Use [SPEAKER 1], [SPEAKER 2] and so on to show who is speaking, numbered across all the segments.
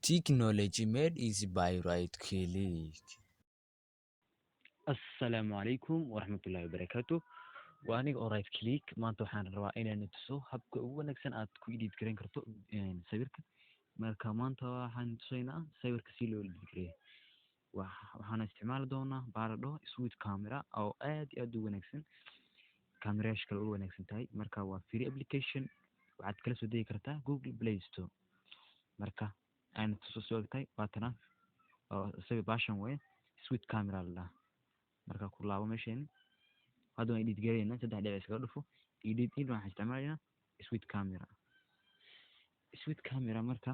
[SPEAKER 1] Technology made easy by right click.
[SPEAKER 2] السلام عليكم ورحمة الله وبركاته وأنا right click maanta waxaan rabaa inaan tuso habka ugu wanaagsan aad ku edit gareyn karto sawirka marka maanta waxaan tusaynaa sawirka si loo edit gareeyo waxaan isticmaali doonaa baradho sweet camera oo aad iyo aad u wanaagsan camerayaasha kale ugu wanaagsan tahay marka waa free application waxaad kala soo degi kartaa Google Play Store marka aan tuso soo tahay waatana oo sawir baashan way sweet camera la marka ku laabo meeshan hadda waan edit gareynaa 3 dhibic iskaga dhufo edit waxaan isticmaalaynaa sweet camera marka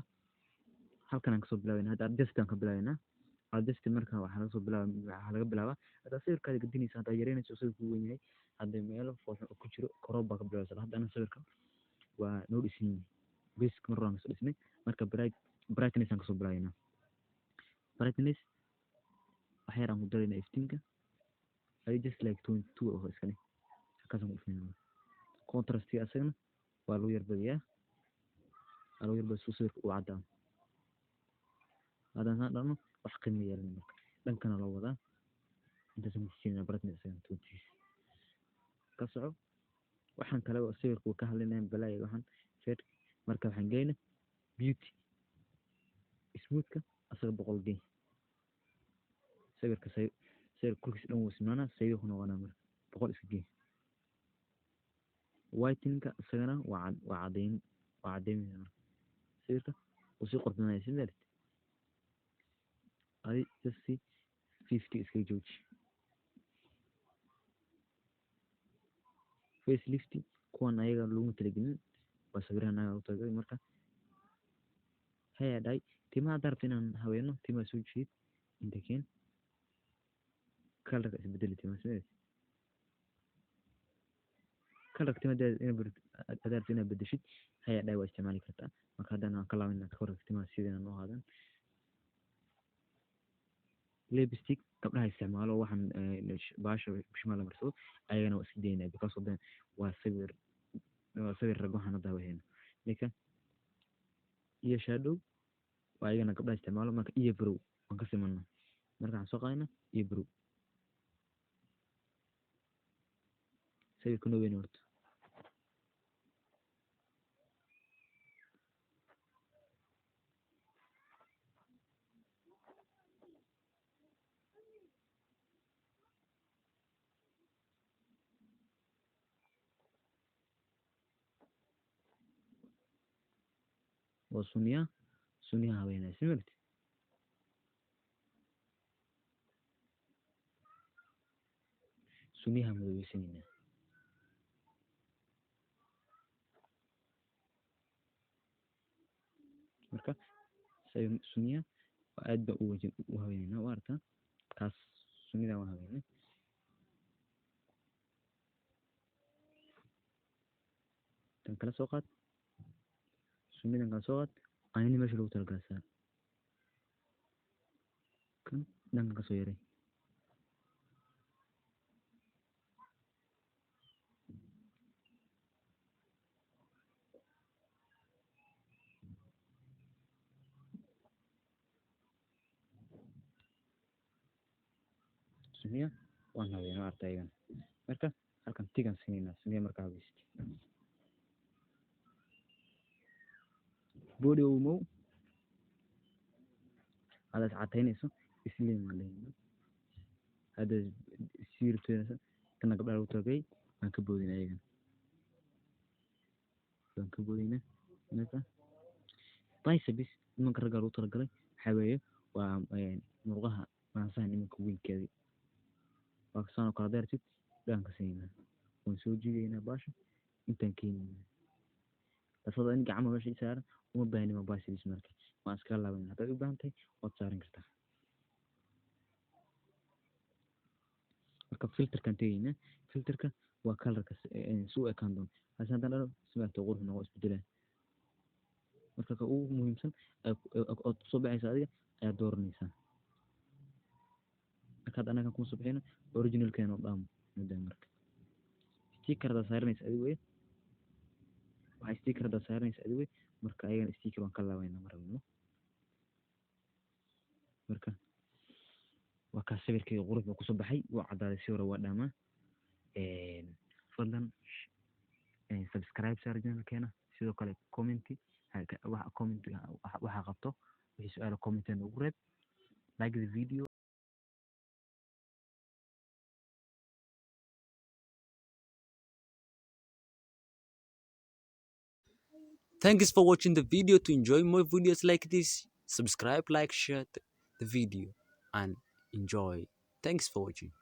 [SPEAKER 2] halkan aan kasoo bilaabayna hadda adjust aan ka bilaabaynaa adjust marka waxaa laga bilaabaa hadda sawirkaada gadinaysa hadda yareynayso sawirku weyn yahay hadda meelo fooxo ku jiro crop baa ka bilaabaysa hadda ana sawirka waa noo dhisin basic mar waan kasoo dhisnay marka brightness aan kasoo bilaabaynaa brightness waxa yar aan ku daraynaa iftiinka I just like 22 oo iskani halkaas aan ku contrast asagana waa lagu yar badiyaa sawirka uu cadaan hadaan dhano wax qiimo yeelan marka dhankana loo wadaa intaas aan siinaa brightness aan 20 ka soco waxaan kale oo sawirka ka hadlaynaa balay waxaan fade marka waxaan geynaa beauty smoothka asaga 100 gey sawirka sawir kulkiis dhan wuu simaanaa sayid ku noqonaa marka 100 iska gey whitenka isagana waa cadeyn marka sawirka uu si qordanaya sidoo ay just 50 iska jooji facelift kuwan ayaga lagu talagelin waa sawirana u tagay marka hay timaha darabta inaan haweeno timaha soo jeed inta keen color isbedeli timaha color timaha ina bedeshid hay waa isticmaali kartaa marka hadana aan ka laabana color timaha sidana noo haadan lipstick gabdhaha isticmaalo waxaan baasha bishmaal la marsado ayagana waa iska deynaa because of them waa sawir rag waxaan hadda weheen lika iyo shadow waa ayagana gabdhaha isticmaalo marka iyo brow aan ka simano marka aan soo qaadana iyo brow sawirka noo weyn horta waa sunniyaha haweeneyda simirti sunniyaha madoweysanina marka sunniyaha waa aad ba u wajin u haweeneyna waa arkaa kaas sunnida waa haweeney tan kala soo qaad sunnidan kala soo qaad ayni meesha lagu talagalay kan dhanka ka soo yaray sunniya waan haweeney artaygan marka halkan tigan siinayna sunniya marka haweeneyst body umo hada cateynayso isliim leeyahay hada siirteena kana gabdhaha lagu tagay aan ka boodin ayagan marka biceps nimanka ragga lagu talagalay waxa weeye waa murqaha maansaha nimanka weynkeeda waa kasoo kala daartid dhanka siinaa waan soo jiideynaa baasha intaan keenayna asada in gacmo meesha saaran uma baahni ma biceps marka waan iska laabanaa haddaad u baahan tahay waad saaran kartaa marka filterkan tegayna filterka waa colorka soo ekaan doon hasan hadana sawirka qurxin oo isbedelay marka ka ugu muhiimsan oo soo baxaysa adiga ayaa dooranaysaa marka anaga ku soo bixina original keeno dhaam marka stickerda saaranaysa adiga waxay stickerda saaranaysa adiga marka ayagana sticker waan ka laabayna marnaba marka waa kaa sawirkii qurux buu kusoo baxay, waa caddaaday, si hore waa dhaamaa. Fadlan subscribe saar channelkeena, sidoo kale commenti waxa qabto, wixii su-aalo commenten ugu reeb, like the video.
[SPEAKER 1] Thanks for watching the video. To enjoy more videos like this, subscribe, like, share the video, and enjoy. Thanks for watching.